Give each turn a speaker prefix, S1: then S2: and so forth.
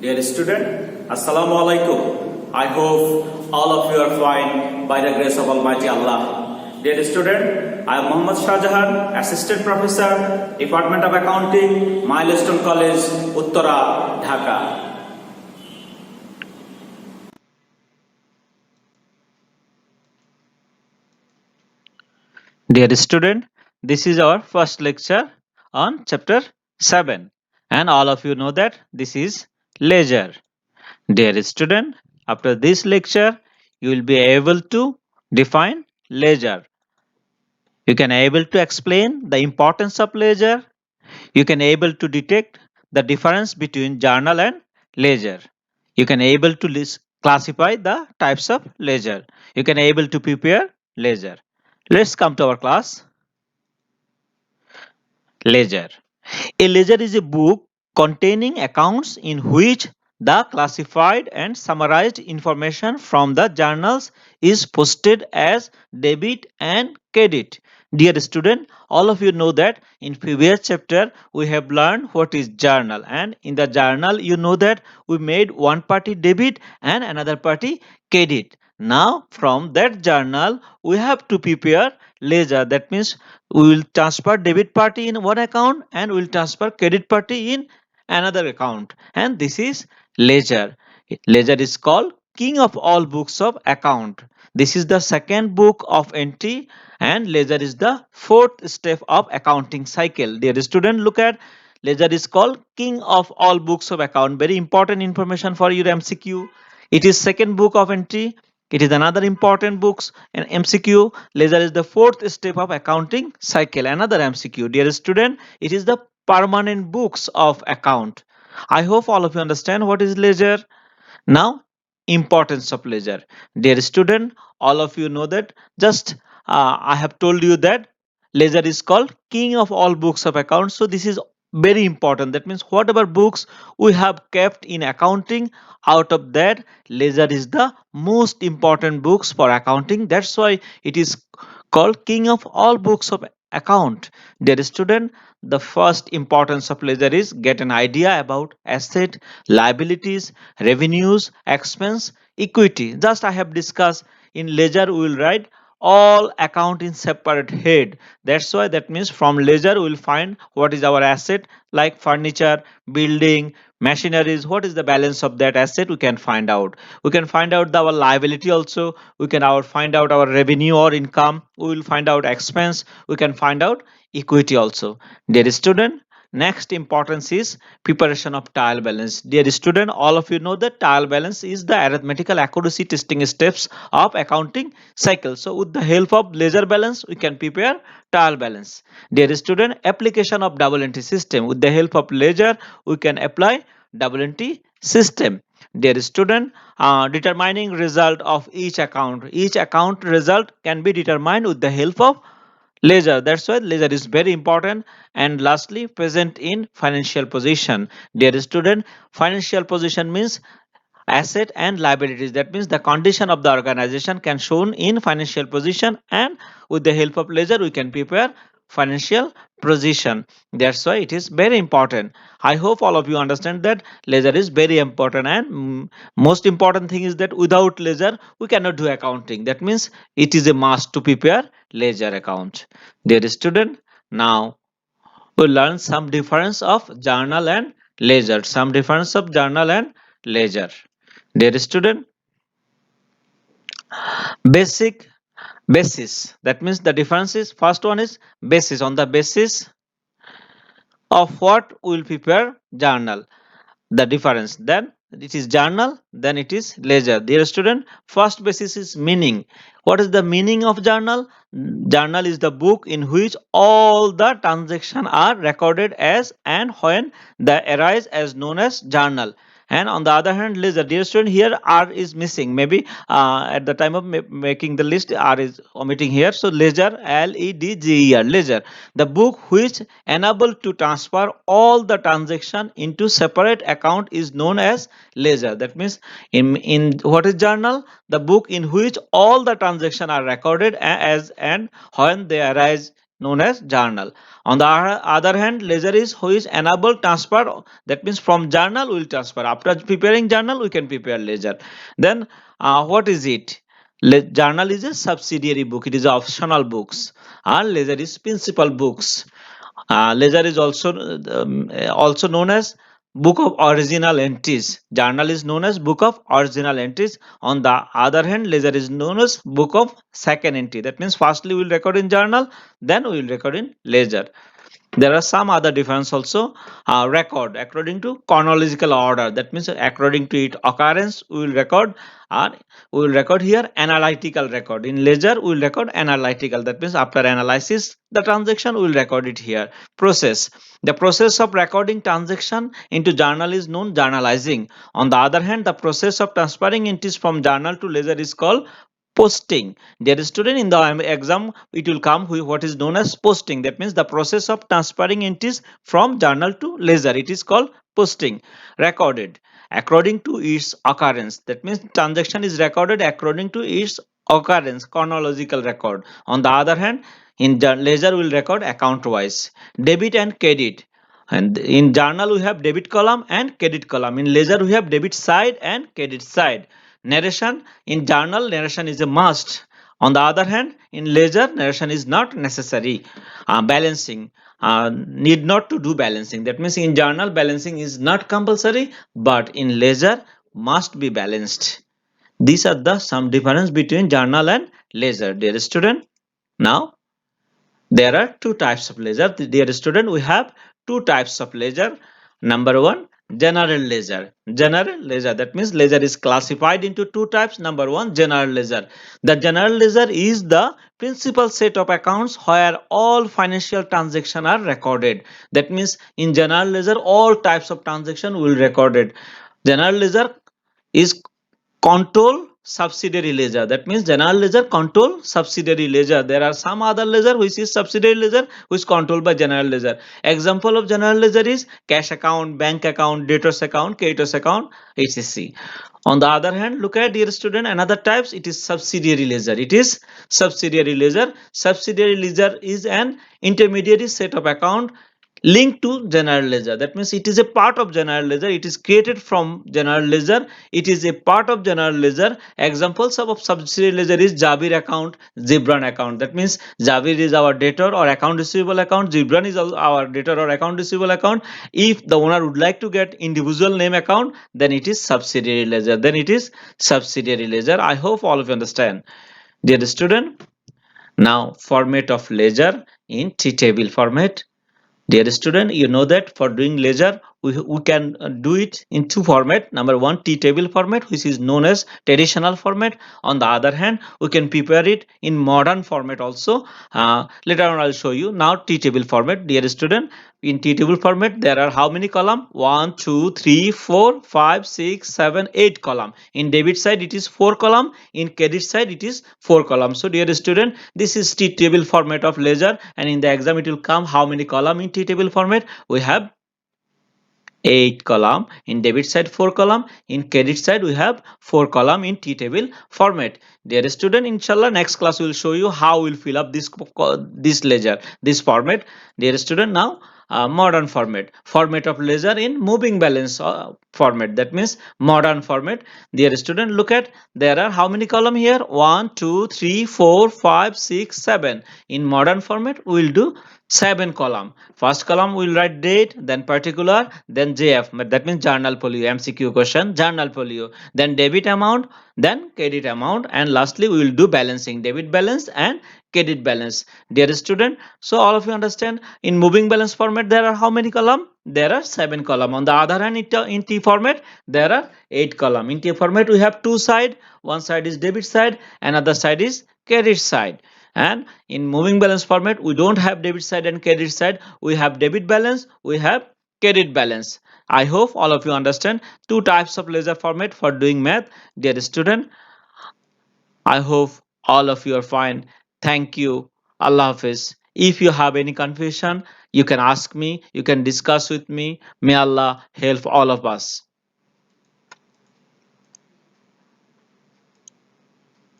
S1: Dear student, Assalamu alaikum. I hope all of you are fine by the grace of Almighty Allah. Dear student, I am Muhammad Shahjahan, Assistant Professor, Department of Accounting, Milestone College, Uttara, Dhaka. Dear student, this is our first lecture on chapter 7, and all of you know that this is leisure. Dear student, after this lecture, you will be able to define leisure. You can able to explain the importance of leisure. You can able to detect the difference between journal and leisure. You can able to classify the types of leisure. You can able to prepare leisure. Let's come to our class. Ledger. A ledger is a book containing accounts in which the classified and summarized information from the journals is posted as debit and credit. Dear student, all of you know that in previous chapter we have learned what is journal, and in the journal you know that we made one party debit and another party credit. Now from that journal we have to prepare ledger. That means we will transfer debit party in one account and we will transfer credit party in another account, and this is ledger. Ledger is called king of all books of account. This is the second book of entry, and ledger is the fourth step of accounting cycle. Dear student, look at ledger is called king of all books of account. Very important information for your MCQ. It is second book of entry. It is another important books and MCQ. Ledger is the fourth step of accounting cycle. Another MCQ. Dear student, it is the permanent books of account. I hope all of you understand what is ledger. Now, importance of ledger. Dear student, all of you know that just I have told you that ledger is called king of all books of accounts. So this is very important. That means whatever books we have kept in accounting, out of that ledger is the most important books for accounting. That's why it is called king of all books of account. Dear student, the first importance of ledger is get an idea about asset, liabilities, revenues, expense, equity. Just I have discussed in ledger we will write all account in separate head. That's why that means from ledger we will find what is our asset like furniture, building, machineries. What is the balance of that asset? We can find out. We can find out our liability also. We can find out our revenue or income. We will find out expense. We can find out equity also. Dear student, next importance is preparation of trial balance. Dear student, all of you know that trial balance is the arithmetical accuracy testing steps of accounting cycle. So with the help of ledger balance, we can prepare trial balance. Dear student, application of double entry system. With the help of ledger, we can apply double entry system. Dear student, determining result of each account. Each account result can be determined with the help of ledger. That's why ledger is very important. And lastly, present in financial position. Dear student, financial position means asset and liabilities. That means the condition of the organization can shown in financial position, and with the help of ledger we can prepare financial position. That's why it is very important. I hope all of you understand that ledger is very important, and most important thing is that without ledger we cannot do accounting. That means it is a must to prepare ledger account. Dear student, now we learn some difference of journal and ledger. Some difference of journal and ledger. Dear student, basic basis. That means the difference is first one is basis. On the basis of what we will prepare journal. The difference. Then it is journal, then it is ledger. Dear student, first basis is meaning. What is the meaning of journal? Journal is the book in which all the transactions are recorded as and when they arise as known as journal. And on the other hand, ledger. Dear student, here R is missing. Maybe at the time of making the list, R is omitting here. So ledger, Ledger, ledger, the book which enable to transfer all the transaction into separate account is known as ledger. That means in what is journal? The book in which all the transaction are recorded as and when they arise known as journal. On the other hand, ledger is which enable transfer. That means from journal we will transfer. After preparing journal, we can prepare ledger. Then what is it? Journal is a subsidiary book. It is optional books. And ledger is principal books. Ledger is also known as book of original entries. Journal is known as book of original entries. On the other hand, ledger is known as book of second entry. That means firstly we will record in journal, then we will record in ledger. There are some other difference also. Record according to chronological order. That means according to its occurrence we will record, and we will record here analytical record. In ledger we will record analytical. That means after analysis the transaction we will record it here. Process. The process of recording transaction into journal is known journalizing. On the other hand, the process of transferring entries from journal to ledger is called posting. Dear student, in the exam it will come with what is known as posting. That means the process of transferring entries from journal to ledger, it is called posting. Recorded according to its occurrence. That means transaction is recorded according to its occurrence, chronological record. On the other hand, in ledger will record account wise. Debit and credit. And in journal we have debit column and credit column. In ledger we have debit side and credit side. Narration. In journal narration is a must. On the other hand, in ledger narration is not necessary. Balancing. Need not to do balancing. That means in journal balancing is not compulsory, but in ledger must be balanced. These are the some difference between journal and ledger, dear student. Now there are two types of ledger. Dear student, we have two types of ledger. Number one, general ledger. General ledger, that means ledger is classified into two types. Number one, general ledger. The general ledger is the principal set of accounts where all financial transactions are recorded. That means in general ledger, all types of transaction will recorded. General ledger is control subsidiary ledger. That means general ledger control subsidiary ledger. There are some other ledger which is subsidiary ledger which is controlled by general ledger. Example of general ledger is cash account, bank account, debtors account, creditors account, etc. On the other hand, look at, dear student, another types, it is subsidiary ledger. It is subsidiary ledger. Subsidiary ledger is an intermediary set of account linked to general ledger. That means it is a part of general ledger. It is created from general ledger. It is a part of general ledger. Examples of subsidiary ledger is Jabir account, Zibran account. That means Jabir is our debtor or account receivable account. Zibran is our debtor or account receivable account. If the owner would like to get individual name account, then it is subsidiary ledger. Then it is subsidiary ledger. I hope all of you understand. Dear student, now format of ledger in T-table format. Dear student, you know that for doing ledger, we can do it in two format. Number one, T-table format, which is known as traditional format. On the other hand, we can prepare it in modern format also. Later on, I'll show you. Now, T-table format, dear student, in T-table format, there are how many column? 1, 2, 3, 4, 5, 6, 7, 8 column. In debit side, it is 4 column. In credit side, it is 4 column. So, dear student, this is T-table format of ledger, and in the exam, it will come how many column in T-table format? We have 8 column. In debit side 4 column, in credit side we have 4 column in T-table format. Dear student, inshallah next class we will show you how we will fill up this ledger, this format. Dear student, now modern format of ledger in moving balance format. That means modern format. Dear student, look at, there are how many column here? 1, 2, 3, 4, 5, 6, 7. In modern format we will do 7 column. First column we will write date, then particular, then JF, that means journal folio, MCQ question, journal folio, then debit amount, then credit amount, and lastly we will do balancing, debit balance and credit balance. Dear student, so all of you understand, in moving balance format there are how many column? There are 7 column. On the other hand, in T format there are 8 column. In T format we have two side, one side is debit side, another side is credit side. And in moving balance format we don't have debit side and credit side. We have debit balance, we have credit balance. I hope all of you understand two types of ledger format for doing math. Dear student, I hope all of you are fine. Thank you. Allah Hafiz. If you have any confusion, you can ask me, you can discuss with me. May Allah help all of us.